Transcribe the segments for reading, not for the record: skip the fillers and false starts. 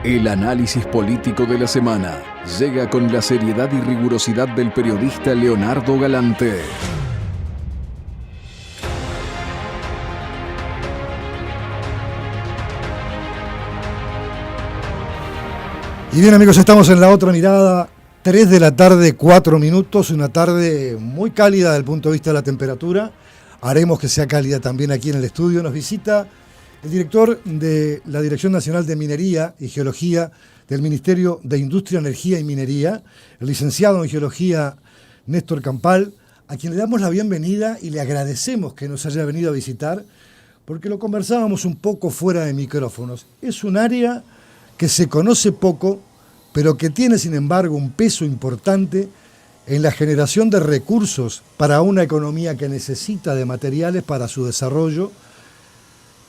El análisis político de la semana llega con la seriedad y rigurosidad del periodista Leonardo Galante. Y bien, amigos, estamos en La Otra Mirada, 3 de la tarde, 4 minutos, una tarde muy cálida desde el punto de vista de la temperatura. Haremos que sea cálida también aquí en el estudio. Nos visita el director de la Dirección Nacional de Minería y Geología del Ministerio de Industria, Energía y Minería, el licenciado en Geología Néstor Campal, a quien le damos la bienvenida y le agradecemos que nos haya venido a visitar, porque lo conversábamos un poco fuera de micrófonos. Es un área que se conoce poco, pero que tiene, sin embargo, un peso importante en la generación de recursos para una economía que necesita de materiales para su desarrollo.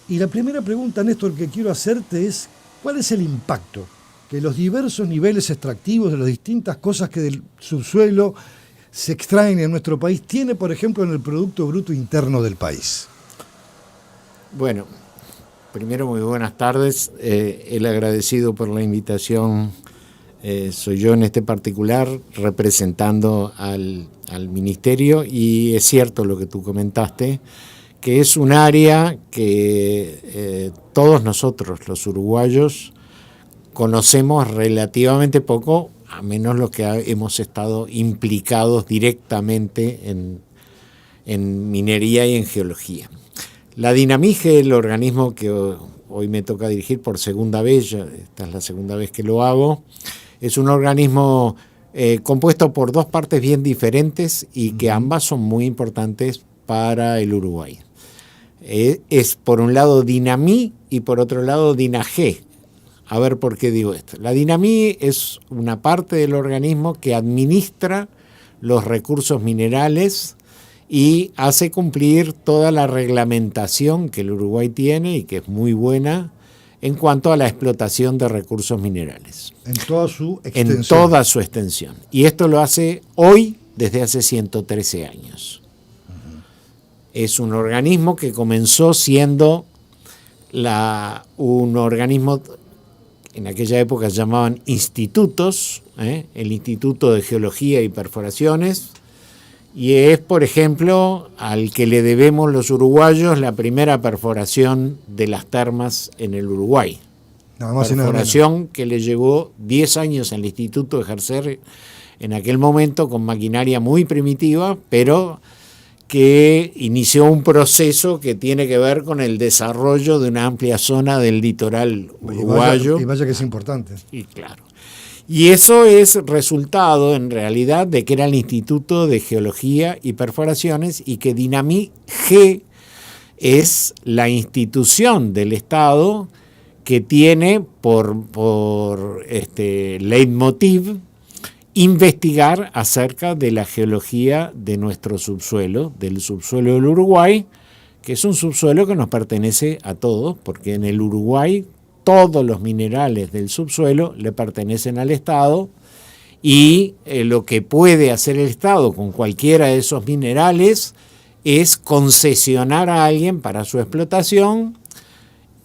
Y la primera pregunta, Néstor, que quiero hacerte es, ¿cuál es el impacto que los diversos niveles extractivos de las distintas cosas que del subsuelo se extraen en nuestro país tiene, por ejemplo, en el Producto Bruto Interno del país? Bueno, primero, muy buenas tardes. El agradecido por la invitación soy yo en este particular, representando al Ministerio, y es cierto lo que tú comentaste, que es un área que todos nosotros, los uruguayos, conocemos relativamente poco, a menos los que hemos estado implicados directamente en minería y en geología. La Dinamige, el organismo que hoy me toca dirigir por segunda vez, esta es la segunda vez que lo hago, es un organismo compuesto por dos partes bien diferentes y que ambas son muy importantes para el Uruguay. Es por un lado Dinamí y por otro lado Dinagé. A ver por qué digo esto. La Dinamí es una parte del organismo que administra los recursos minerales y hace cumplir toda la reglamentación que el Uruguay tiene y que es muy buena en cuanto a la explotación de recursos minerales. En toda su extensión. En toda su extensión. Y esto lo hace hoy desde hace 113 años. Es un organismo que comenzó siendo un organismo, en aquella época se llamaban institutos, el Instituto de Geología y Perforaciones, y es, por ejemplo, al que le debemos los uruguayos la primera perforación de las termas en el Uruguay. Nada más Perforación que le llevó 10 años al instituto de ejercer en aquel momento con maquinaria muy primitiva, pero que inició un proceso que tiene que ver con el desarrollo de una amplia zona del litoral uruguayo. Y vaya que es importante. Y claro. Y eso es resultado, en realidad, de que era el Instituto de Geología y Perforaciones y que Dinamige es la institución del Estado que tiene por leitmotiv investigar acerca de la geología de nuestro subsuelo, del subsuelo del Uruguay, que es un subsuelo que nos pertenece a todos, porque en el Uruguay todos los minerales del subsuelo le pertenecen al Estado y lo que puede hacer el Estado con cualquiera de esos minerales es concesionar a alguien para su explotación,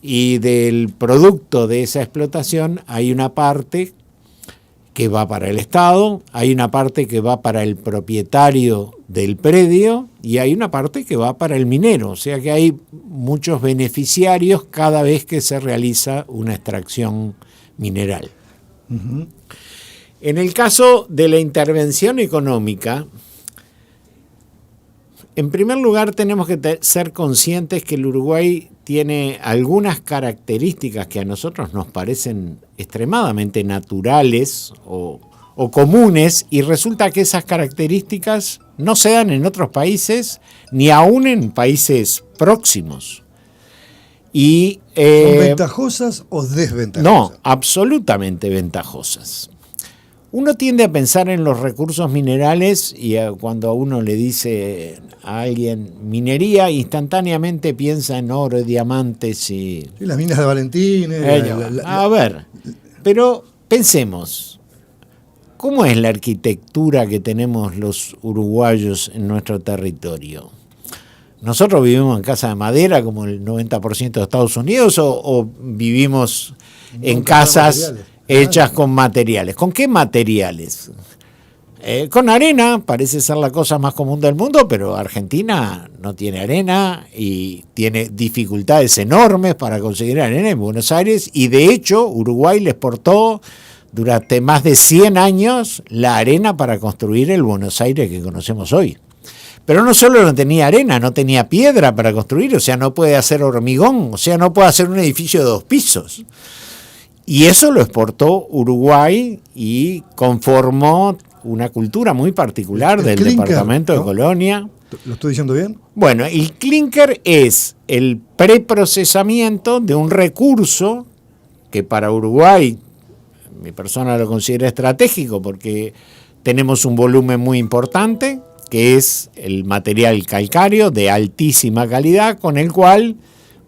y del producto de esa explotación hay una parte que va para el Estado, hay una parte que va para el propietario del predio y hay una parte que va para el minero. O sea que hay muchos beneficiarios cada vez que se realiza una extracción mineral. Uh-huh. En el caso de la intervención económica, en primer lugar tenemos que ser conscientes que el Uruguay tiene algunas características que a nosotros nos parecen extremadamente naturales o comunes, y resulta que esas características no se dan en otros países, ni aún en países próximos. ¿Son ventajosas o desventajosas? No, absolutamente ventajosas. Uno tiende a pensar en los recursos minerales y cuando a uno le dice a alguien minería, instantáneamente piensa en oro, diamantes y... Sí, las minas de Valentín. A ver, pero pensemos, ¿cómo es la arquitectura que tenemos los uruguayos en nuestro territorio? ¿Nosotros vivimos en casa de madera como el 90% de Estados Unidos o vivimos en casas hechas con materiales? ¿Con qué materiales? Con arena, parece ser la cosa más común del mundo, pero Argentina no tiene arena y tiene dificultades enormes para conseguir arena en Buenos Aires, y de hecho Uruguay le exportó durante más de 100 años la arena para construir el Buenos Aires que conocemos hoy. Pero no solo no tenía arena, no tenía piedra para construir, o sea, no puede hacer hormigón, o sea, no puede hacer un edificio de 2 pisos. Y eso lo exportó Uruguay y conformó una cultura muy particular del clinker, departamento de Colonia. ¿Lo estoy diciendo bien? Bueno, el clinker es el preprocesamiento de un recurso que para Uruguay, mi persona lo considera estratégico porque tenemos un volumen muy importante, que es el material calcáreo de altísima calidad, con el cual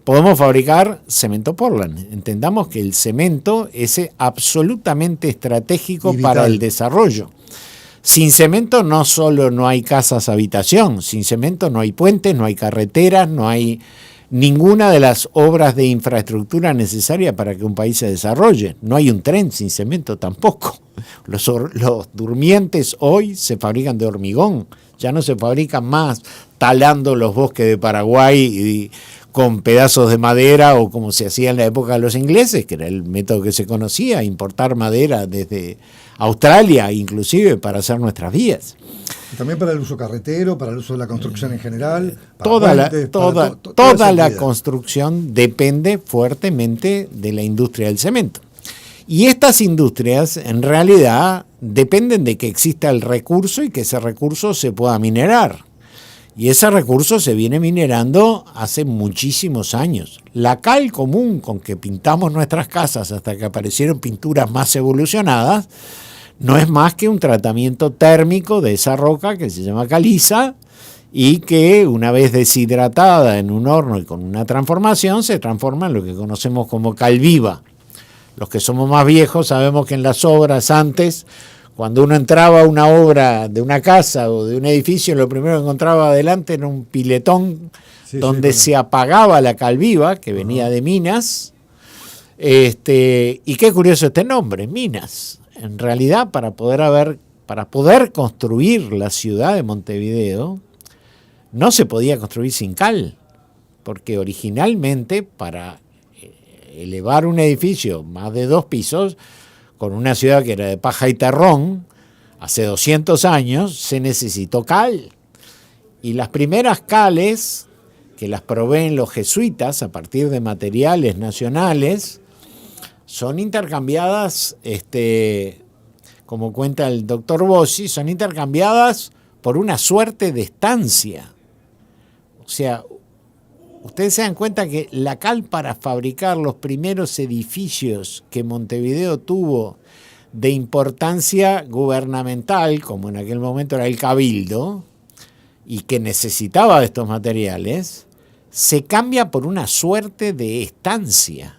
podemos fabricar cemento Portland. Entendamos que el cemento es absolutamente estratégico para el desarrollo. Sin cemento no solo no hay casas habitación, sin cemento no hay puentes, no hay carreteras, no hay ninguna de las obras de infraestructura necesarias para que un país se desarrolle. No hay un tren sin cemento tampoco. Los durmientes hoy se fabrican de hormigón, ya no se fabrican más talando los bosques de Paraguay y con pedazos de madera o como se hacía en la época de los ingleses, que era el método que se conocía, importar madera desde Australia, inclusive para hacer nuestras vías. Y también para el uso carretero, para el uso de la construcción en general. Toda la construcción depende fuertemente de la industria del cemento. Y estas industrias en realidad dependen de que exista el recurso y que ese recurso se pueda minerar. Y ese recurso se viene minerando hace muchísimos años. La cal común con que pintamos nuestras casas hasta que aparecieron pinturas más evolucionadas no es más que un tratamiento térmico de esa roca que se llama caliza y que una vez deshidratada en un horno y con una transformación se transforma en lo que conocemos como cal viva. Los que somos más viejos sabemos que en las obras antes, cuando uno entraba a una obra de una casa o de un edificio, lo primero que encontraba adelante era un piletón donde se apagaba la cal viva, que venía de minas. Y qué curioso este nombre, minas. En realidad, para poder construir la ciudad de Montevideo, no se podía construir sin cal, porque originalmente para elevar un edificio más de 2 pisos, con una ciudad que era de paja y terrón, hace 200 años, se necesitó cal. Y las primeras cales, que las proveen los jesuitas a partir de materiales nacionales, son intercambiadas, como cuenta el doctor Bossi, son intercambiadas por una suerte de estancia. O sea, ustedes se dan cuenta que la cal para fabricar los primeros edificios que Montevideo tuvo de importancia gubernamental, como en aquel momento era el Cabildo, y que necesitaba de estos materiales, se cambia por una suerte de estancia.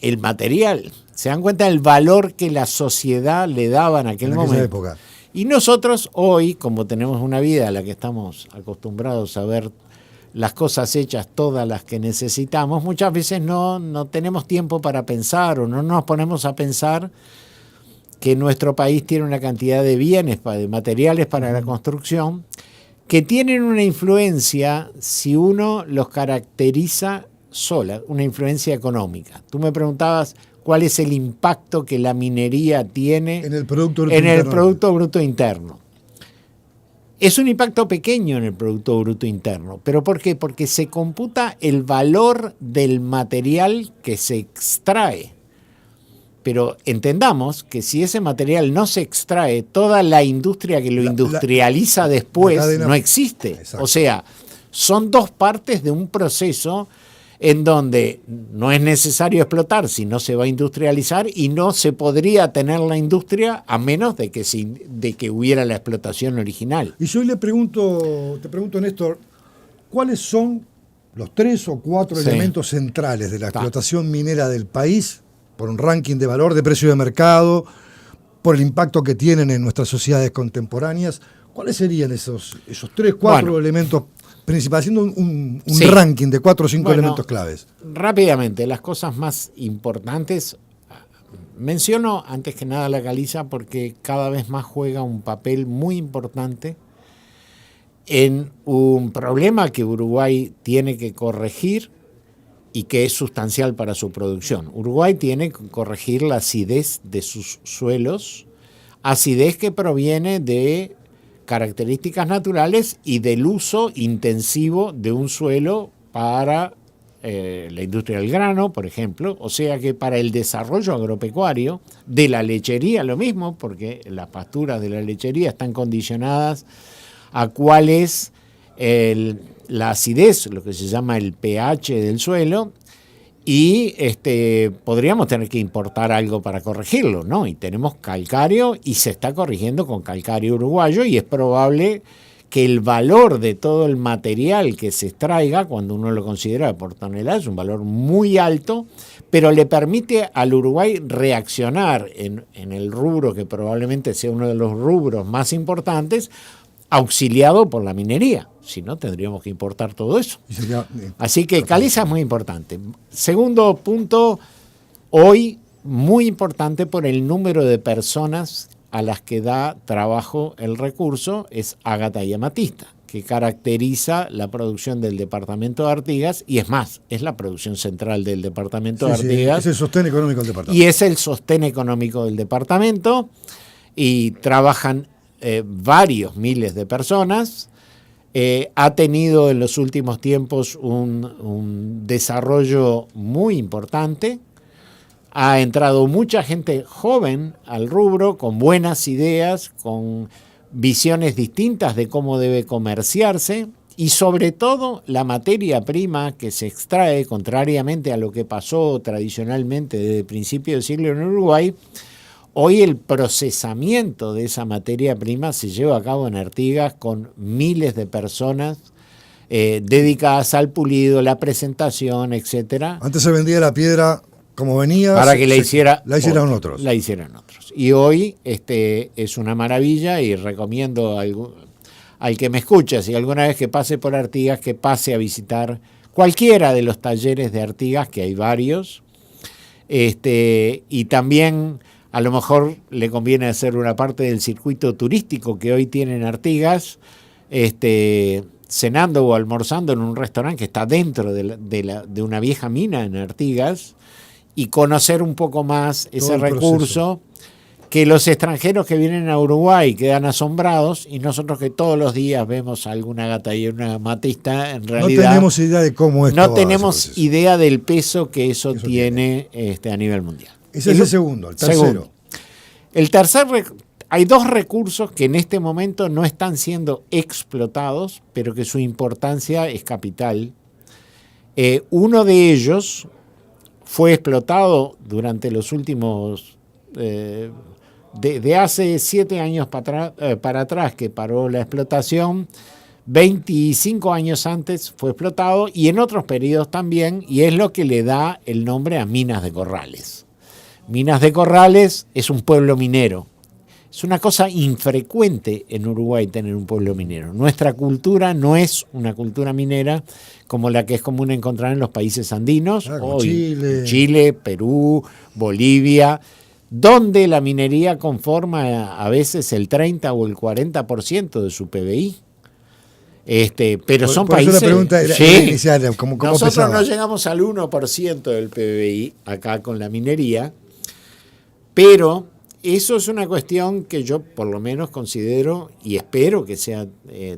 El material, se dan cuenta del valor que la sociedad le daba en aquel momento. Época. Y nosotros hoy, como tenemos una vida a la que estamos acostumbrados a ver las cosas hechas, todas las que necesitamos, muchas veces no tenemos tiempo para pensar o no nos ponemos a pensar que nuestro país tiene una cantidad de bienes, de materiales para la construcción, que tienen una influencia, si uno los caracteriza sola, una influencia económica. Tú me preguntabas cuál es el impacto que la minería tiene en el Producto Bruto Interno. Es un impacto pequeño en el Producto Bruto Interno. ¿Pero por qué? Porque se computa el valor del material que se extrae. Pero entendamos que si ese material no se extrae, toda la industria que lo industrializa después no existe. Exacto. O sea, son 2 partes de un proceso en donde no es necesario explotar si no se va a industrializar y no se podría tener la industria a menos de que hubiera la explotación original. Y yo te pregunto, Néstor, ¿cuáles son los 3 o 4 elementos centrales de la explotación minera del país por un ranking de valor, de precio de mercado, por el impacto que tienen en nuestras sociedades contemporáneas? ¿Cuáles serían esos 3 o 4 elementos haciendo un Sí. ranking de 4 o 5 Bueno, elementos claves. Rápidamente, las cosas más importantes. Menciono antes que nada la caliza porque cada vez más juega un papel muy importante en un problema que Uruguay tiene que corregir y que es sustancial para su producción. Uruguay tiene que corregir la acidez de sus suelos, acidez que proviene de características naturales y del uso intensivo de un suelo para la industria del grano, por ejemplo, o sea que para el desarrollo agropecuario, de la lechería lo mismo, porque las pasturas de la lechería están condicionadas a cuál es la acidez, lo que se llama el pH del suelo, y podríamos tener que importar algo para corregirlo, ¿no? Y tenemos calcáreo y se está corrigiendo con calcáreo uruguayo y es probable que el valor de todo el material que se extraiga, cuando uno lo considera por tonelada, es un valor muy alto, pero le permite al Uruguay reaccionar en el rubro que probablemente sea uno de los rubros más importantes, auxiliado por la minería. Si no, tendríamos que importar todo eso. Así que caliza es muy importante. Segundo punto, hoy muy importante por el número de personas a las que da trabajo el recurso, es ágata y amatista, que caracteriza la producción del departamento de Artigas, y es más, es la producción central del departamento de Artigas. Es el sostén económico del departamento. Y es el sostén económico del departamento, y trabajan varios miles de personas. Ha tenido en los últimos tiempos un desarrollo muy importante. Ha entrado mucha gente joven al rubro, con buenas ideas, con visiones distintas de cómo debe comerciarse, y sobre todo la materia prima que se extrae, contrariamente a lo que pasó tradicionalmente desde el principio del siglo en Uruguay. Hoy el procesamiento de esa materia prima se lleva a cabo en Artigas con miles de personas dedicadas al pulido, la presentación, etcétera. Antes se vendía la piedra como venía, para que la hicieran otros. La hicieran otros. Y hoy es una maravilla, y recomiendo al que me escucha, si alguna vez que pase por Artigas, que pase a visitar cualquiera de los talleres de Artigas, que hay varios. Y también a lo mejor le conviene hacer una parte del circuito turístico que hoy tienen Artigas, cenando o almorzando en un restaurante que está dentro de una vieja mina en Artigas, y conocer un poco más ese recurso, que los extranjeros que vienen a Uruguay quedan asombrados, y nosotros que todos los días vemos alguna gata y una matista, en realidad no tenemos idea de cómo es. No tenemos idea del peso que eso tiene a nivel mundial. Ese es el segundo, el tercero. Segundo. El tercer, hay dos recursos que en este momento no están siendo explotados, pero que su importancia es capital. Uno de ellos fue explotado durante los últimos, de hace 7 años para atrás que paró la explotación, 25 años antes fue explotado, y en otros periodos también, y es lo que le da el nombre a Minas de Corrales. Minas de Corrales es un pueblo minero. Es una cosa infrecuente en Uruguay tener un pueblo minero. Nuestra cultura no es una cultura minera como la que es común encontrar en los países andinos, Chile, Perú, Bolivia, donde la minería conforma a veces el 30 o el 40% de su PBI. Pero son países... Eso la pregunta era inicial, ¿cómo nosotros pesaba? no llegamos al 1% del PBI acá con la minería, pero eso es una cuestión que yo por lo menos considero y espero que sea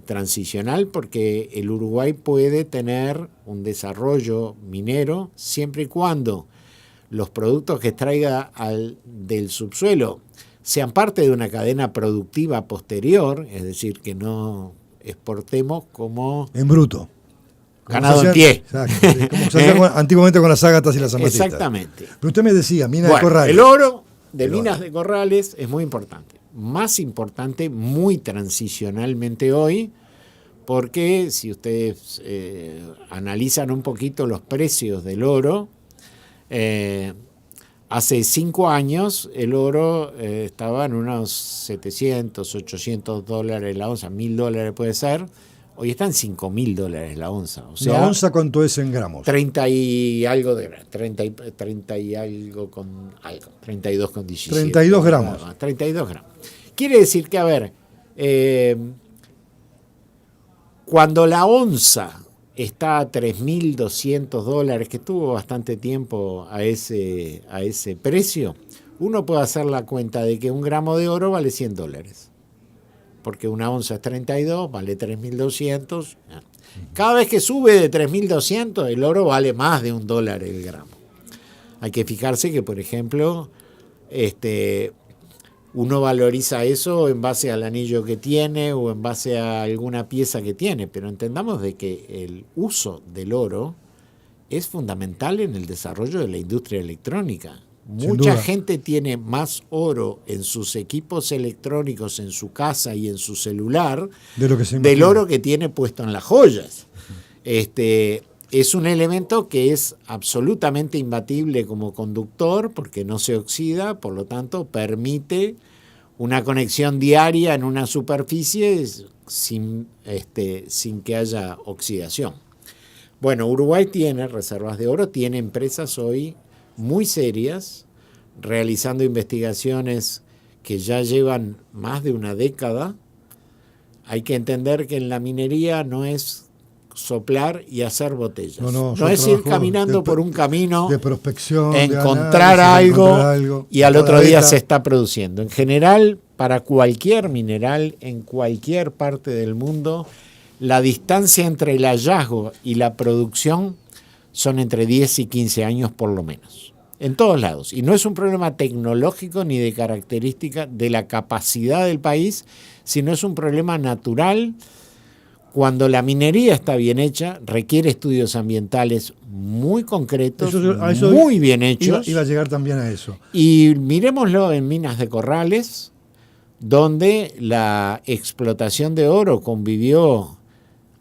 transicional, porque el Uruguay puede tener un desarrollo minero siempre y cuando los productos que extraiga del subsuelo sean parte de una cadena productiva posterior, es decir, que no exportemos como... en bruto. Ganado en pie. Exacto, como se hacía antiguamente con las ágatas y las amatistas. Exactamente. Pero usted me decía, Minas de Corrales. El oro de Minas de Corrales es muy importante. Más importante, muy transicionalmente hoy, porque si ustedes analizan un poquito los precios del oro, hace 5 años el oro estaba en unos $700, $800 la onza, $1.000 puede ser. Hoy está en $5.000 la onza. O sea, ¿la onza cuánto es en gramos? 30 y algo de gramos. 30 y algo con algo. 32,17. 32 gramos. 32 gramos. Quiere decir que, a ver, cuando la onza está a $3.200, que estuvo bastante tiempo a ese precio, uno puede hacer la cuenta de que un gramo de oro vale $100. Porque una onza es 32, vale 3.200. Cada vez que sube de 3.200, el oro vale más de $1 el gramo. Hay que fijarse que, por ejemplo, uno valoriza eso en base al anillo que tiene o en base a alguna pieza que tiene, pero entendamos de que el uso del oro es fundamental en el desarrollo de la industria electrónica. Mucha gente tiene más oro en sus equipos electrónicos, en su casa y en su celular, del oro que tiene puesto en las joyas. Es un elemento que es absolutamente imbatible como conductor porque no se oxida, por lo tanto permite una conexión diaria en una superficie sin que haya oxidación. Bueno, Uruguay tiene reservas de oro, tiene empresas hoy muy serias, realizando investigaciones que ya llevan más de una década. Hay que entender que en la minería no es soplar y hacer botellas. No es ir caminando por un camino de prospección, encontrar algo y al otro día se está produciendo. En general, para cualquier mineral en cualquier parte del mundo, la distancia entre el hallazgo y la producción son entre 10 y 15 años por lo menos, en todos lados. Y no es un problema tecnológico ni de característica de la capacidad del país, sino es un problema natural. Cuando la minería está bien hecha, requiere estudios ambientales muy concretos, muy bien hechos. Iba a llegar también a eso. Y miremoslo en Minas de Corrales, donde la explotación de oro convivió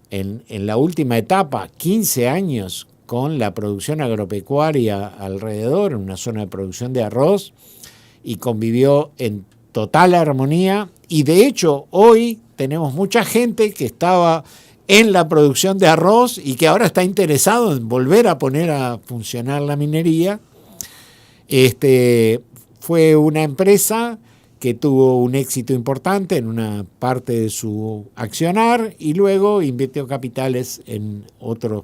en la última etapa 15 años con la producción agropecuaria alrededor, en una zona de producción de arroz, y convivió en total armonía. Y de hecho, hoy tenemos mucha gente que estaba en la producción de arroz y que ahora está interesado en volver a poner a funcionar la minería. Fue una empresa que tuvo un éxito importante en una parte de su accionar y luego invirtió capitales en otros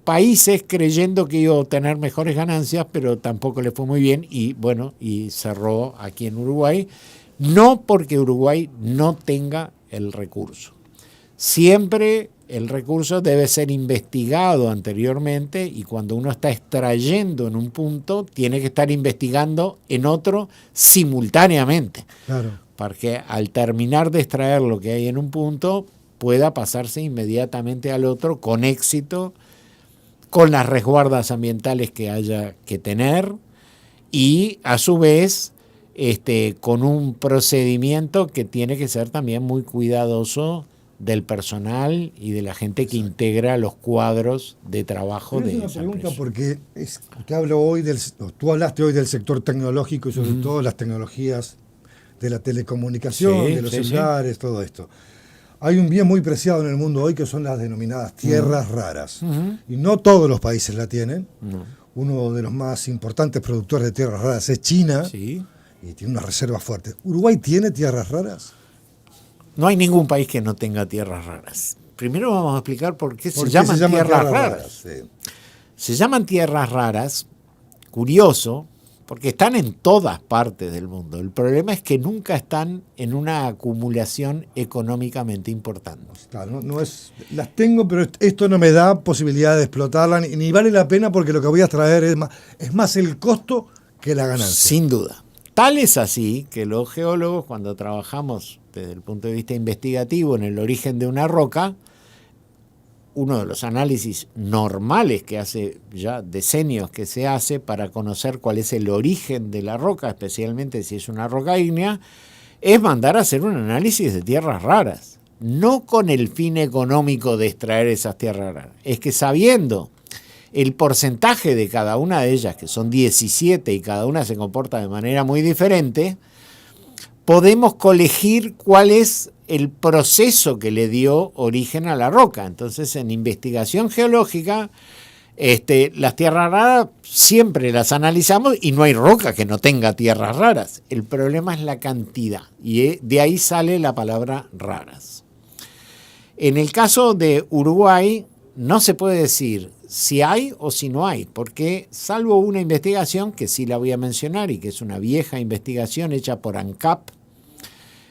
países creyendo que iba a obtener mejores ganancias, pero tampoco le fue muy bien y cerró aquí en Uruguay. No porque Uruguay no tenga el recurso. Siempre el recurso debe ser investigado anteriormente y cuando uno está extrayendo en un punto, tiene que estar investigando en otro simultáneamente. Claro. Porque al terminar de extraer lo que hay en un punto, pueda pasarse inmediatamente al otro con éxito, con las resguardas ambientales que haya que tener y a su vez con un procedimiento que tiene que ser también muy cuidadoso del personal y de la gente que integra los cuadros de trabajo de esa pregunta empresa. Porque tú hablaste hoy del sector tecnológico y sobre todo las tecnologías de la telecomunicación, de los celulares, todo esto. Hay un bien muy preciado en el mundo hoy que son las denominadas tierras raras. Y no todos los países la tienen. Uno de los más importantes productores de tierras raras es China. Sí. Y tiene una reserva fuerte. ¿Uruguay tiene tierras raras? No hay ningún país que no tenga tierras raras. Primero vamos a explicar por qué se llaman tierras raras. Sí. Se llaman tierras raras, curioso, porque están en todas partes del mundo. El problema es que nunca están en una acumulación económicamente importante. Claro, las tengo, pero esto no me da posibilidad de explotarlas, ni vale la pena porque lo que voy a traer es más el costo que la ganancia. Sin duda. Tal es así que los geólogos, cuando trabajamos desde el punto de vista investigativo en el origen de una roca, uno de los análisis normales que hace ya decenios que se hace para conocer cuál es el origen de la roca, especialmente si es una roca ígnea, es mandar a hacer un análisis de tierras raras, no con el fin económico de extraer esas tierras raras. Es que sabiendo el porcentaje de cada una de ellas, que son 17 y cada una se comporta de manera muy diferente, podemos colegir cuál es el proceso que le dio origen a la roca. Entonces, en investigación geológica, las tierras raras siempre las analizamos y no hay roca que no tenga tierras raras. El problema es la cantidad y de ahí sale la palabra raras. En el caso de Uruguay no se puede decir si hay o si no hay, porque salvo una investigación que sí la voy a mencionar y que es una vieja investigación hecha por ANCAP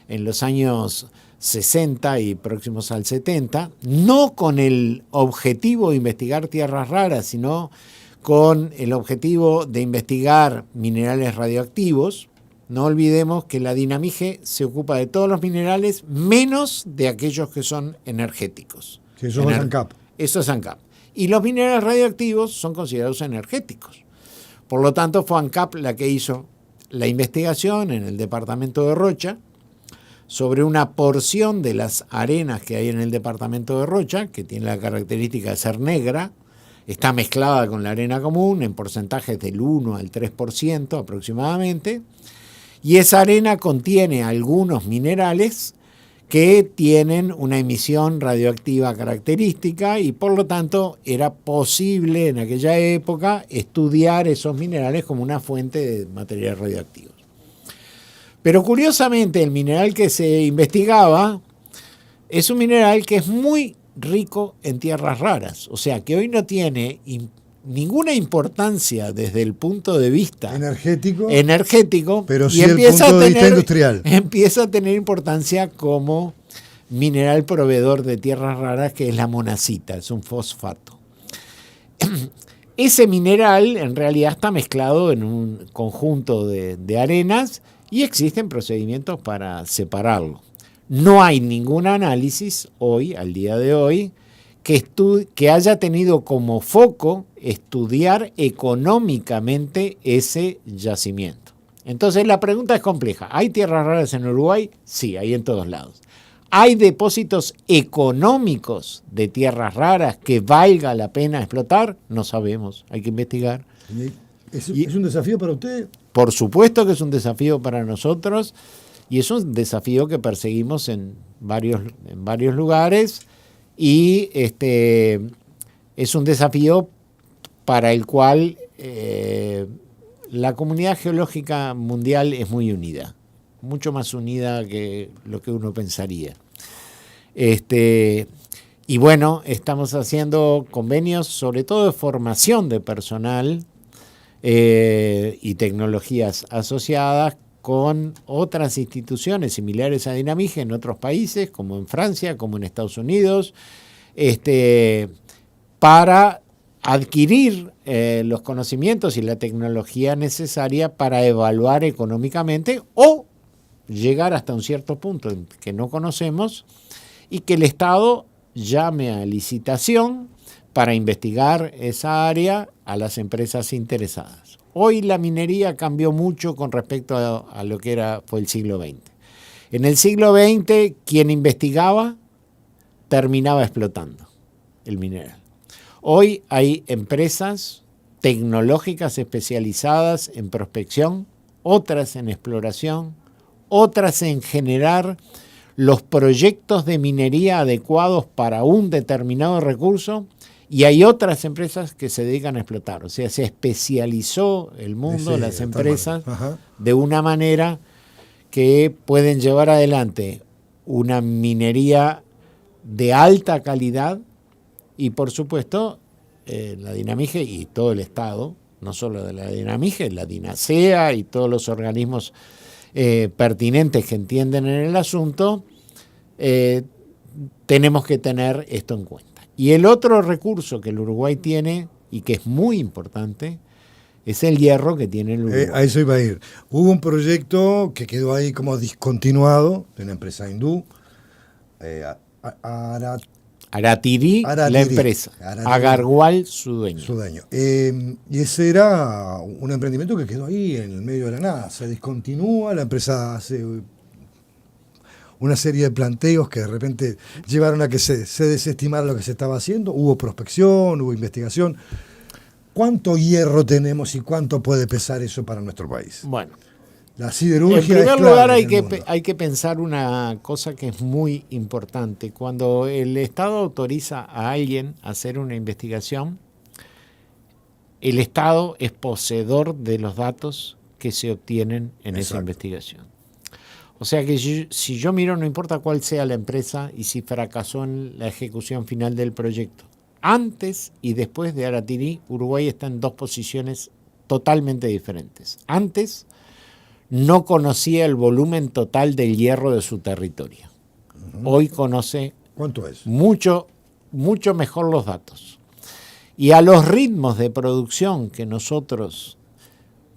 en los años 60 y próximos al 70, no con el objetivo de investigar tierras raras, sino con el objetivo de investigar minerales radioactivos. No olvidemos que la Dinamige se ocupa de todos los minerales menos de aquellos que son energéticos. Que eso es ANCAP. Eso es ANCAP. Y los minerales radioactivos son considerados energéticos. Por lo tanto, fue ANCAP la que hizo la investigación en el departamento de Rocha sobre una porción de las arenas que hay en el departamento de Rocha, que tiene la característica de ser negra, está mezclada con la arena común en porcentajes del 1 al 3% aproximadamente, y esa arena contiene algunos minerales que tienen una emisión radioactiva característica y por lo tanto era posible en aquella época estudiar esos minerales como una fuente de materiales radioactivos. Pero curiosamente el mineral que se investigaba es un mineral que es muy rico en tierras raras, o sea que hoy no tiene ninguna importancia desde el punto de vista energético, pero sí y empieza el punto de vista industrial. Empieza a tener importancia como mineral proveedor de tierras raras, que es la monazita, es un fosfato. Ese mineral en realidad está mezclado en un conjunto de arenas y existen procedimientos para separarlo. No hay ningún análisis hoy, al día de hoy, que haya tenido como foco estudiar económicamente ese yacimiento. Entonces la pregunta es compleja. ¿Hay tierras raras en Uruguay? Sí, hay en todos lados. ¿Hay depósitos económicos de tierras raras que valga la pena explotar? No sabemos, hay que investigar. ¿Es un desafío para usted? Por supuesto que es un desafío para nosotros y es un desafío que perseguimos en varios lugares y es un desafío para el cual la comunidad geológica mundial es muy unida, mucho más unida que lo que uno pensaría. Y bueno, estamos haciendo convenios sobre todo de formación de personal y tecnologías asociadas con otras instituciones similares a Dinamige en otros países, como en Francia, como en Estados Unidos, para adquirir los conocimientos y la tecnología necesaria para evaluar económicamente o llegar hasta un cierto punto que no conocemos y que el Estado llame a licitación para investigar esa área a las empresas interesadas. Hoy la minería cambió mucho con respecto a lo que fue el siglo XX. En el siglo XX, quien investigaba terminaba explotando el mineral. Hoy hay empresas tecnológicas especializadas en prospección, otras en exploración, otras en generar los proyectos de minería adecuados para un determinado recurso, y hay otras empresas que se dedican a explotar. O sea, se especializó el mundo, las empresas, de una manera que pueden llevar adelante una minería de alta calidad y, por supuesto, la Dinamige y todo el Estado, no solo de la Dinamige, la DINASEA y todos los organismos pertinentes que entienden en el asunto, tenemos que tener esto en cuenta. Y el otro recurso que el Uruguay tiene y que es muy importante es el hierro que tiene el Uruguay. A eso iba a ir. Hubo un proyecto que quedó ahí como discontinuado de una empresa hindú, Aratiri, la empresa. Agarwal, su dueño. Y ese era un emprendimiento que quedó ahí en el medio de la nada. Se discontinúa, la empresa hace una serie de planteos que de repente llevaron a que se desestimara lo que se estaba haciendo. Hubo prospección, hubo investigación. ¿Cuánto hierro tenemos y cuánto puede pesar eso para nuestro país? Bueno, La siderurgia. En primer es clave lugar, en el mundo. hay que pensar una cosa que es muy importante. Cuando el Estado autoriza a alguien a hacer una investigación, el Estado es poseedor de los datos que se obtienen en esa investigación. O sea que si yo miro, no importa cuál sea la empresa y si fracasó en la ejecución final del proyecto, antes y después de Aratirí, Uruguay está en dos posiciones totalmente diferentes. Antes no conocía el volumen total del hierro de su territorio. Hoy conoce ¿Cuánto es? mucho mejor los datos. Y a los ritmos de producción que nosotros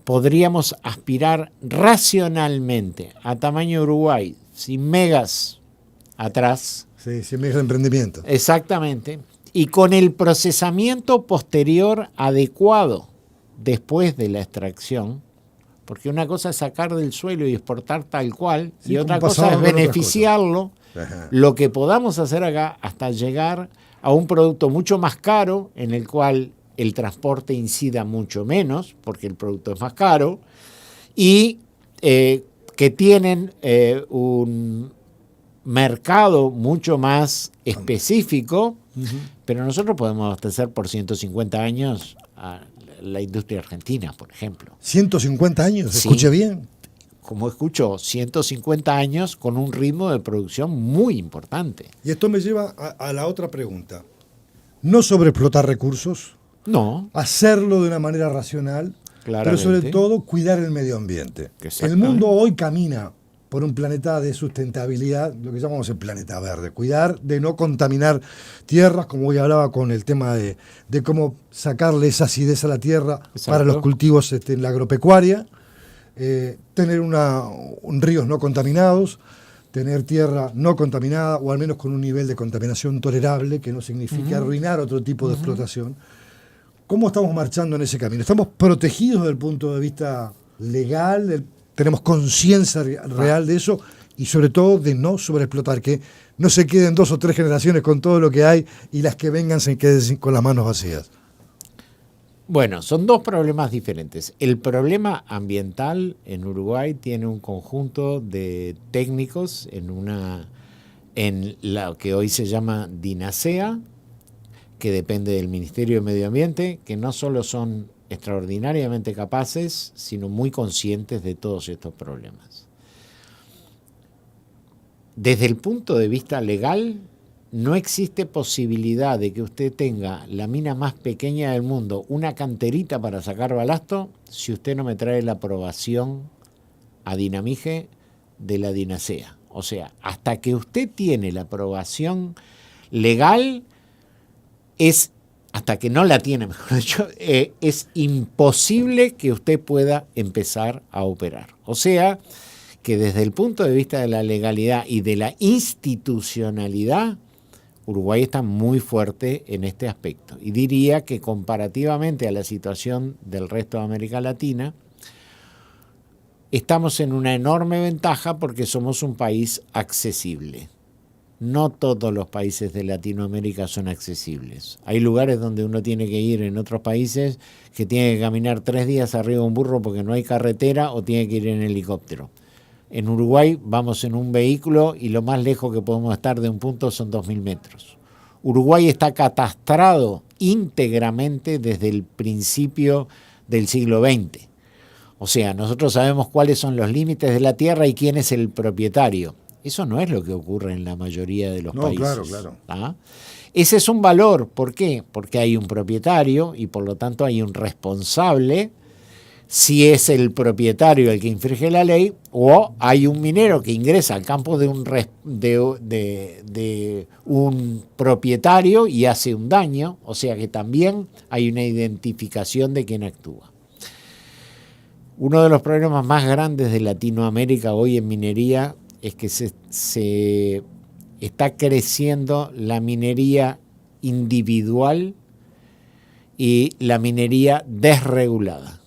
podríamos aspirar racionalmente a tamaño Uruguay, sin megas atrás. Sí, 100 megas de emprendimiento. Exactamente. Y con el procesamiento posterior adecuado después de la extracción, porque una cosa es sacar del suelo y exportar tal cual, Sí, y otra como cosa pasaba es con otras beneficiarlo, Ajá. lo que podamos hacer acá hasta llegar a un producto mucho más caro, en el cual el transporte incida mucho menos, porque el producto es más caro, y que tienen un mercado mucho más específico, pero nosotros podemos abastecer por 150 años a la industria argentina, por ejemplo. 150 años, Sí. escuche bien. Como escucho, 150 años con un ritmo de producción muy importante. Y esto me lleva a la otra pregunta. No sobreexplotar recursos, No, hacerlo de una manera racional, pero sobre claramente. todo cuidar el medio ambiente. El Exactamente. mundo hoy camina por un planeta de sustentabilidad, lo que llamamos el planeta verde. Cuidar de no contaminar tierras, como hoy hablaba con el tema de cómo sacarle esa acidez a la tierra Exacto. para los cultivos en la agropecuaria, tener ríos no contaminados, tener tierra no contaminada o al menos con un nivel de contaminación tolerable que no signifique arruinar otro tipo de explotación. ¿Cómo estamos marchando en ese camino? ¿Estamos protegidos desde el punto de vista legal? ¿Tenemos conciencia real de eso? Y sobre todo de no sobreexplotar, que no se queden 2 o 3 generaciones con todo lo que hay y las que vengan se queden con las manos vacías. Bueno, son dos problemas diferentes. El problema ambiental en Uruguay tiene un conjunto de técnicos en lo que hoy se llama DINASEA, que depende del Ministerio de Medio Ambiente, que no solo son extraordinariamente capaces, sino muy conscientes de todos estos problemas. Desde el punto de vista legal, no existe posibilidad de que usted tenga la mina más pequeña del mundo, una canterita para sacar balasto, si usted no me trae la aprobación a Dinamige de la DINASEA. O sea, hasta que usted tiene la aprobación legal, hasta que no la tiene, mejor dicho, es imposible que usted pueda empezar a operar. O sea, que desde el punto de vista de la legalidad y de la institucionalidad, Uruguay está muy fuerte en este aspecto. Y diría que comparativamente a la situación del resto de América Latina, estamos en una enorme ventaja porque somos un país accesible. No todos los países de Latinoamérica son accesibles. Hay lugares donde uno tiene que ir en otros países que tiene que caminar 3 días arriba de un burro porque no hay carretera o tiene que ir en helicóptero. En Uruguay vamos en un vehículo y lo más lejos que podemos estar de un punto son 2.000 metros. Uruguay está catastrado íntegramente desde el principio del siglo XX. O sea, nosotros sabemos cuáles son los límites de la tierra y quién es el propietario. Eso no es lo que ocurre en la mayoría de los países. Claro. ¿Ah? Ese es un valor. ¿Por qué? Porque hay un propietario y por lo tanto hay un responsable, si es el propietario el que infringe la ley, o hay un minero que ingresa al campo de un propietario y hace un daño, o sea que también hay una identificación de quien actúa. Uno de los problemas más grandes de Latinoamérica hoy en minería es que se está creciendo la minería individual y la minería desregulada.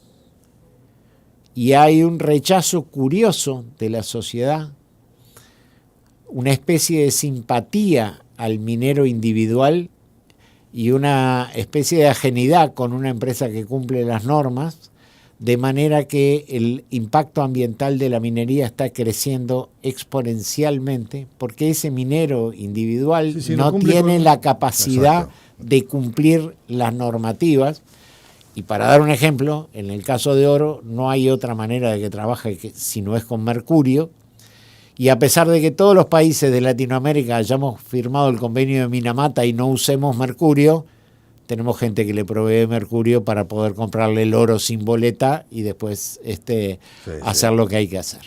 Y hay un rechazo curioso de la sociedad, una especie de simpatía al minero individual y una especie de ajenidad con una empresa que cumple las normas, de manera que el impacto ambiental de la minería está creciendo exponencialmente, porque ese minero individual no tiene la capacidad de cumplir las normativas. Y para dar un ejemplo, en el caso de oro no hay otra manera de que trabaje si no es con mercurio. Y a pesar de que todos los países de Latinoamérica hayamos firmado el convenio de Minamata y no usemos mercurio, tenemos gente que le provee mercurio para poder comprarle el oro sin boleta y después hacer lo que hay que hacer.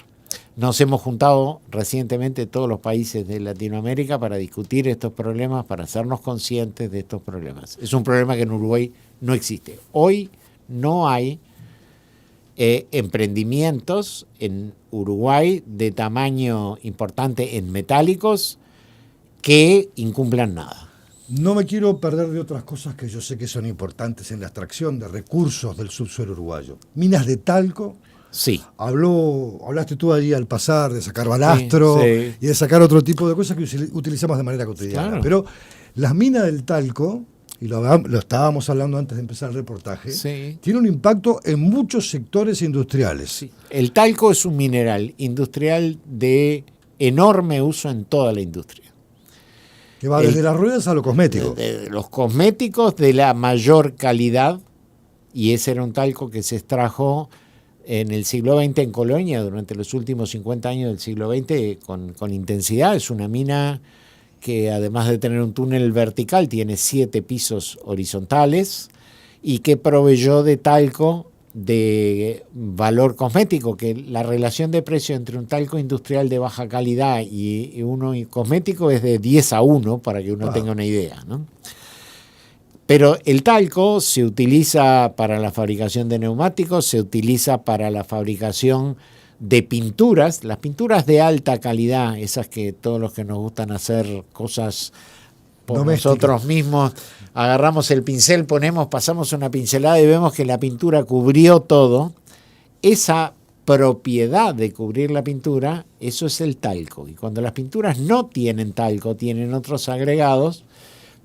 Nos hemos juntado recientemente todos los países de Latinoamérica para discutir estos problemas, para hacernos conscientes de estos problemas. Es un problema que en Uruguay no existe. Hoy no hay emprendimientos en Uruguay de tamaño importante en metálicos que incumplan nada. No me quiero perder de otras cosas que yo sé que son importantes en la extracción de recursos del subsuelo uruguayo. Minas de talco. Sí. Hablaste tú allí al pasar de sacar balastro y de sacar otro tipo de cosas que utilizamos de manera cotidiana. Claro. Pero las minas del talco, y lo estábamos hablando antes de empezar el reportaje, tiene un impacto en muchos sectores industriales. Sí. El talco es un mineral industrial de enorme uso en toda la industria. Que va desde las ruedas a los cosméticos. De los cosméticos de la mayor calidad, y ese era un talco que se extrajo en el siglo XX en Colonia, durante los últimos 50 años del siglo XX, con intensidad. Es una mina que además de tener un túnel vertical, tiene 7 pisos horizontales y que proveyó de talco de valor cosmético, que la relación de precio entre un talco industrial de baja calidad y uno cosmético es de 10-1, para que uno tenga una idea, ¿no? Pero el talco se utiliza para la fabricación de neumáticos, se utiliza para la fabricación de pinturas, las pinturas de alta calidad, esas que todos los que nos gustan hacer cosas por nosotros mismos, agarramos el pincel, pasamos una pincelada y vemos que la pintura cubrió todo. Esa propiedad de cubrir la pintura, eso es el talco. Y cuando las pinturas no tienen talco, tienen otros agregados,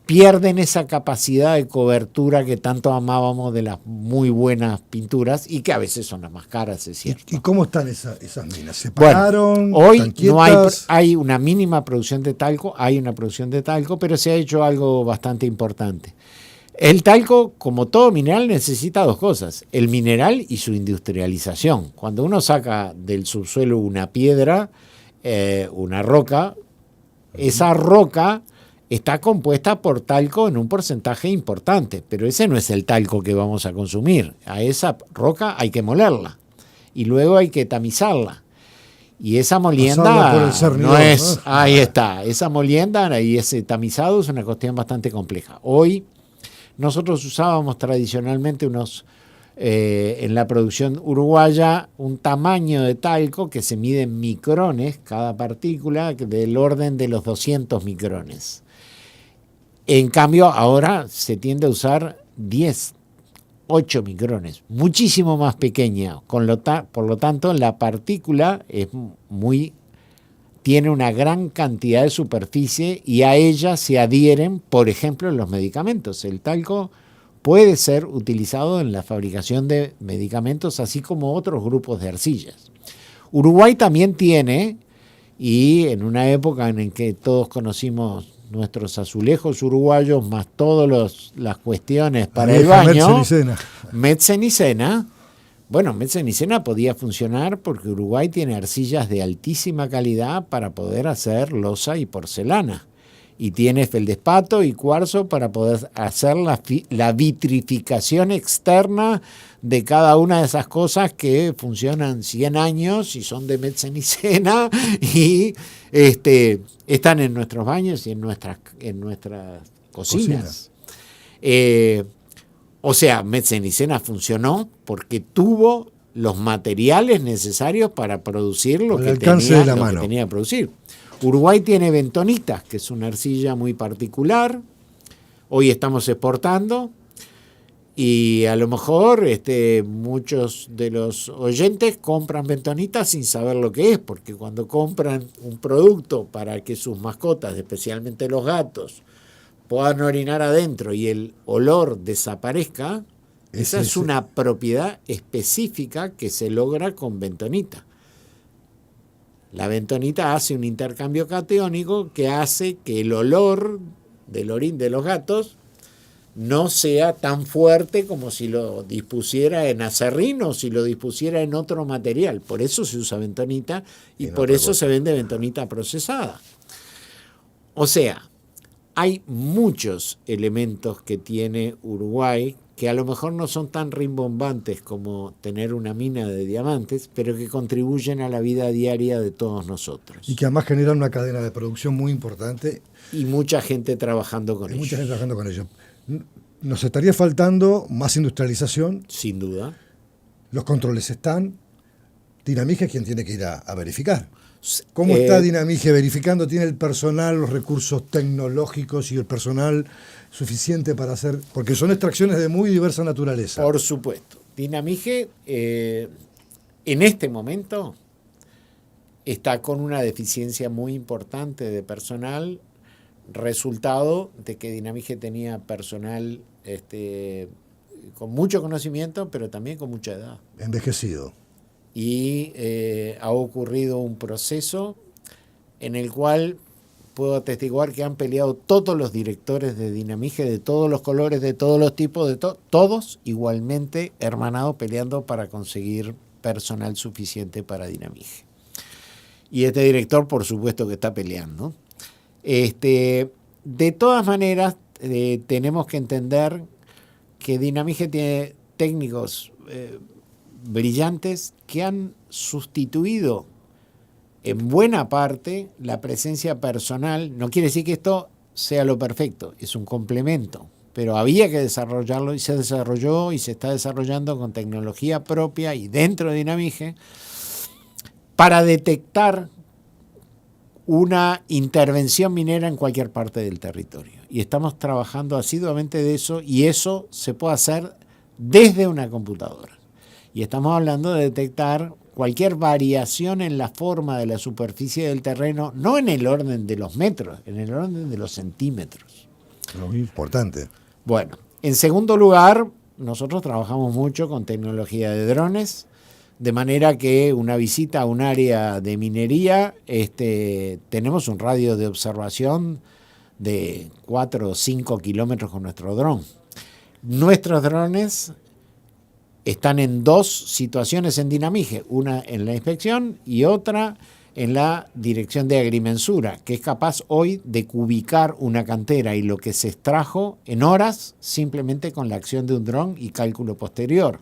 pierden esa capacidad de cobertura que tanto amábamos de las muy buenas pinturas y que a veces son las más caras, es cierto. ¿Y cómo están esas minas? ¿Se pararon? Bueno, hoy no hay una mínima producción de talco, hay una producción de talco, pero se ha hecho algo bastante importante. El talco, como todo mineral, necesita 2 cosas: el mineral y su industrialización. Cuando uno saca del subsuelo una piedra, una roca, esa roca está compuesta por talco en un porcentaje importante, pero ese no es el talco que vamos a consumir. A esa roca hay que molerla y luego hay que tamizarla. Y esa molienda no es... Ahí está, esa molienda y ese tamizado es una cuestión bastante compleja. Hoy nosotros usábamos tradicionalmente en la producción uruguaya un tamaño de talco que se mide en micrones, cada partícula, del orden de los 200 micrones. En cambio, ahora se tiende a usar 8 micrones, muchísimo más pequeña. Por lo tanto, la partícula tiene una gran cantidad de superficie y a ella se adhieren, por ejemplo, los medicamentos. El talco puede ser utilizado en la fabricación de medicamentos, así como otros grupos de arcillas. Uruguay también tiene, y en una época en que todos conocimos nuestros azulejos uruguayos, más todas las cuestiones para el baño, Metzenicena. Bueno, Metzenicena podía funcionar porque Uruguay tiene arcillas de altísima calidad para poder hacer loza y porcelana. Y tiene feldespato y cuarzo para poder hacer la vitrificación externa de cada una de esas cosas que funcionan 100 años y son de Metzenicena y están en nuestros baños y en nuestras cocinas. O sea, Metzenicena funcionó porque tuvo los materiales necesarios para producir lo que tenía que producir. Uruguay tiene Bentonitas, que es una arcilla muy particular. Hoy estamos exportando y a lo mejor muchos de los oyentes compran Bentonitas sin saber lo que es, porque cuando compran un producto para que sus mascotas, especialmente los gatos, puedan orinar adentro y el olor desaparezca, Esa es una propiedad específica que se logra con bentonita. La bentonita hace un intercambio catiónico que hace que el olor del orín de los gatos no sea tan fuerte como si lo dispusiera en acerrín o si lo dispusiera en otro material. Por eso se usa bentonita y por eso se vende bentonita procesada. O sea, hay muchos elementos que tiene Uruguay que a lo mejor no son tan rimbombantes como tener una mina de diamantes, pero que contribuyen a la vida diaria de todos nosotros. Y que además generan una cadena de producción muy importante. Y mucha gente trabajando con ello. Mucha gente trabajando con ello. Nos estaría faltando más industrialización. Sin duda. Los controles están. Dinamige es quien tiene que ir a verificar. ¿Cómo está Dinamige verificando? ¿Tiene el personal, los recursos tecnológicos y el personal suficiente para hacer? Porque son extracciones de muy diversa naturaleza. Por supuesto. Dinamige en este momento está con una deficiencia muy importante de personal, resultado de que Dinamige tenía personal con mucho conocimiento, pero también con mucha edad. Envejecido. Y ha ocurrido un proceso en el cual puedo atestiguar que han peleado todos los directores de Dinamige, de todos los colores, de todos los tipos, todos igualmente hermanados peleando para conseguir personal suficiente para Dinamige. Y este director, por supuesto, que está peleando. De todas maneras, tenemos que entender que Dinamige tiene técnicos brillantes que han sustituido en buena parte la presencia personal. No quiere decir que esto sea lo perfecto, es un complemento, pero había que desarrollarlo y se desarrolló y se está desarrollando con tecnología propia y dentro de Dinamige para detectar una intervención minera en cualquier parte del territorio. Y estamos trabajando asiduamente de eso, y eso se puede hacer desde una computadora. Y estamos hablando de detectar cualquier variación en la forma de la superficie del terreno, no en el orden de los metros, en el orden de los centímetros. Muy importante. Bueno, en segundo lugar, nosotros trabajamos mucho con tecnología de drones, de manera que una visita a un área de minería, tenemos un radio de observación de 4 o 5 kilómetros con nuestro dron. Nuestros drones están en dos situaciones en Dinamige, una en la inspección y otra en la dirección de agrimensura, que es capaz hoy de cubicar una cantera y lo que se extrajo en horas simplemente con la acción de un dron y cálculo posterior.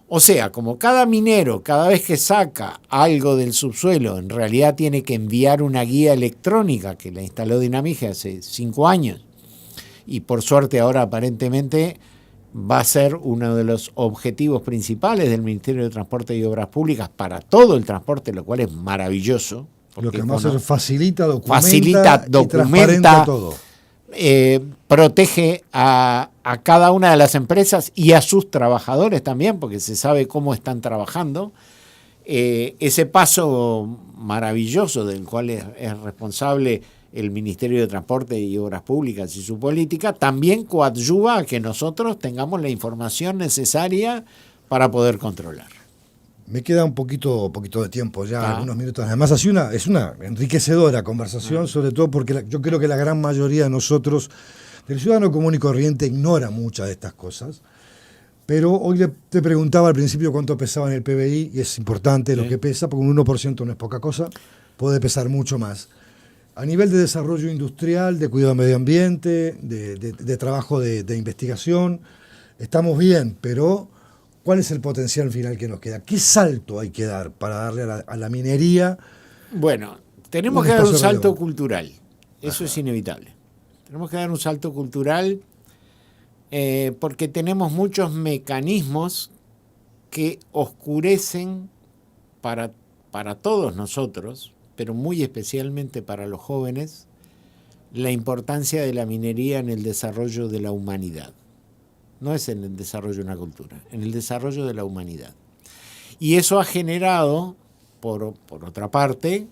O sea, como cada minero, cada vez que saca algo del subsuelo, en realidad tiene que enviar una guía electrónica que la instaló Dinamige hace 5 años, y por suerte ahora aparentemente va a ser uno de los objetivos principales del Ministerio de Transporte y Obras Públicas para todo el transporte, lo cual es maravilloso. Lo que más facilita, documenta y transparenta todo. Protege a cada una de las empresas y a sus trabajadores también, porque se sabe cómo están trabajando. Ese paso maravilloso del cual es responsable el Ministerio de Transporte y Obras Públicas y su política, también coadyuva a que nosotros tengamos la información necesaria para poder controlar. Me queda un poquito de tiempo ya, algunos minutos. Además, es una enriquecedora conversación, sobre todo porque yo creo que la gran mayoría de nosotros, del ciudadano común y corriente, ignora muchas de estas cosas. Pero hoy te preguntaba al principio cuánto pesaba en el PBI, y es importante lo que pesa, porque un 1% no es poca cosa, puede pesar mucho más. A nivel de desarrollo industrial, de cuidado del medio ambiente, de trabajo de investigación, estamos bien, pero ¿cuál es el potencial final que nos queda? ¿Qué salto hay que dar para darle a la minería? Bueno, tenemos que dar un salto cultural, eso es inevitable. Tenemos que dar un salto cultural porque tenemos muchos mecanismos que oscurecen para todos nosotros, pero muy especialmente para los jóvenes, la importancia de la minería en el desarrollo de la humanidad. No es en el desarrollo de una cultura, en el desarrollo de la humanidad. Y eso ha generado, por otra parte,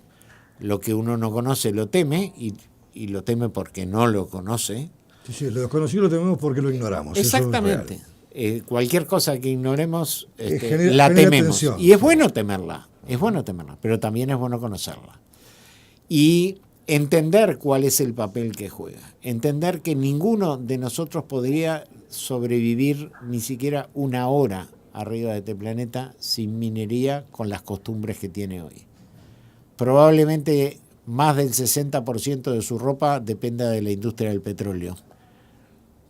lo que uno no conoce lo teme, y lo teme porque no lo conoce. Sí, lo desconocido lo tememos porque lo ignoramos. Exactamente. cualquier cosa que ignoremos genera tememos. tensión. Y es bueno temerla, pero también es bueno conocerla. Y entender cuál es el papel que juega. Entender que ninguno de nosotros podría sobrevivir ni siquiera una hora arriba de este planeta sin minería con las costumbres que tiene hoy. Probablemente más del 60% de su ropa dependa de la industria del petróleo,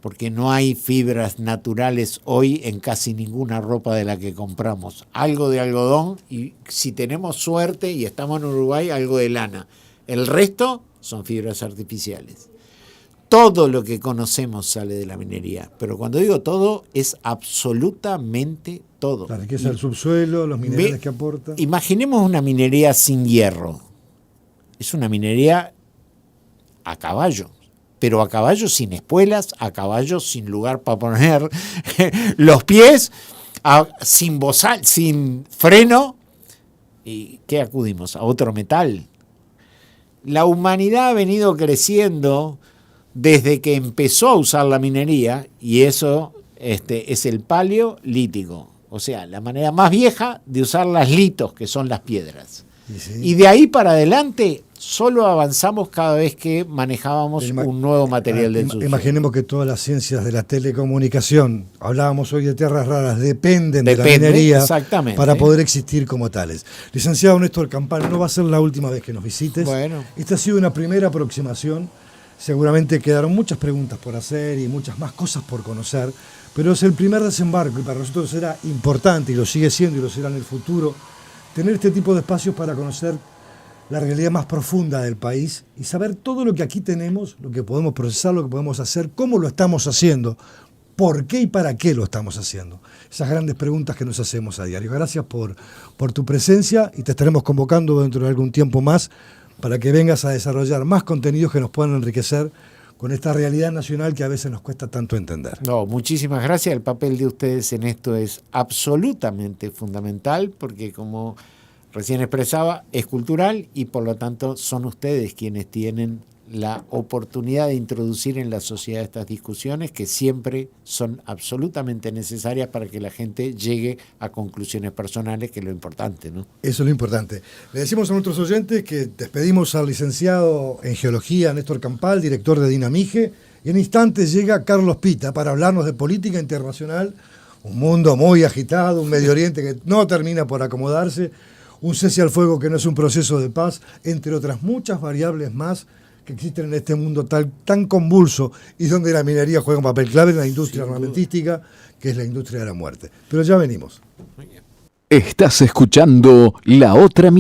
porque no hay fibras naturales hoy en casi ninguna ropa de la que compramos. Algo de algodón y, si tenemos suerte y estamos en Uruguay, algo de lana. El resto son fibras artificiales. Todo lo que conocemos sale de la minería, pero cuando digo todo, es absolutamente todo. La riqueza del subsuelo, los minerales que aporta. Imaginemos una minería sin hierro. Es una minería a caballo, pero a caballo sin espuelas, a caballo sin lugar para poner los pies, sin bozal, sin freno. ¿Y qué acudimos? A otro metal. La humanidad ha venido creciendo desde que empezó a usar la minería, y eso es el paleolítico, o sea, la manera más vieja de usar las litos, que son las piedras. Sí. Y de ahí para adelante solo avanzamos cada vez que manejábamos un nuevo material del subsuelo. Imaginemos que todas las ciencias de la telecomunicación, hablábamos hoy de tierras raras, dependen de la minería para poder existir como tales. Licenciado Néstor Campana, no va a ser la última vez que nos visites. Bueno. Esta ha sido una primera aproximación. Seguramente quedaron muchas preguntas por hacer y muchas más cosas por conocer, pero es el primer desembarco y para nosotros será importante, y lo sigue siendo y lo será en el futuro, tener este tipo de espacios para conocer la realidad más profunda del país y saber todo lo que aquí tenemos, lo que podemos procesar, lo que podemos hacer, cómo lo estamos haciendo, por qué y para qué lo estamos haciendo. Esas grandes preguntas que nos hacemos a diario. Gracias por tu presencia y te estaremos convocando dentro de algún tiempo más para que vengas a desarrollar más contenidos que nos puedan enriquecer con esta realidad nacional que a veces nos cuesta tanto entender. No, muchísimas gracias. El papel de ustedes en esto es absolutamente fundamental porque, como recién expresaba, es cultural y por lo tanto son ustedes quienes tienen la oportunidad de introducir en la sociedad estas discusiones que siempre son absolutamente necesarias para que la gente llegue a conclusiones personales, que es lo importante, ¿no? Eso es lo importante. Le decimos a nuestros oyentes que despedimos al licenciado en Geología Néstor Campal, director de Dinamige, y en instantes llega Carlos Pita para hablarnos de política internacional, un mundo muy agitado, un Medio Oriente que no termina por acomodarse, un cese al fuego que no es un proceso de paz, entre otras muchas variables más que existen en este mundo tan convulso y donde la minería juega un papel clave en la industria armamentística, que es la industria de la muerte. Pero ya venimos. Estás escuchando La Otra Mirada.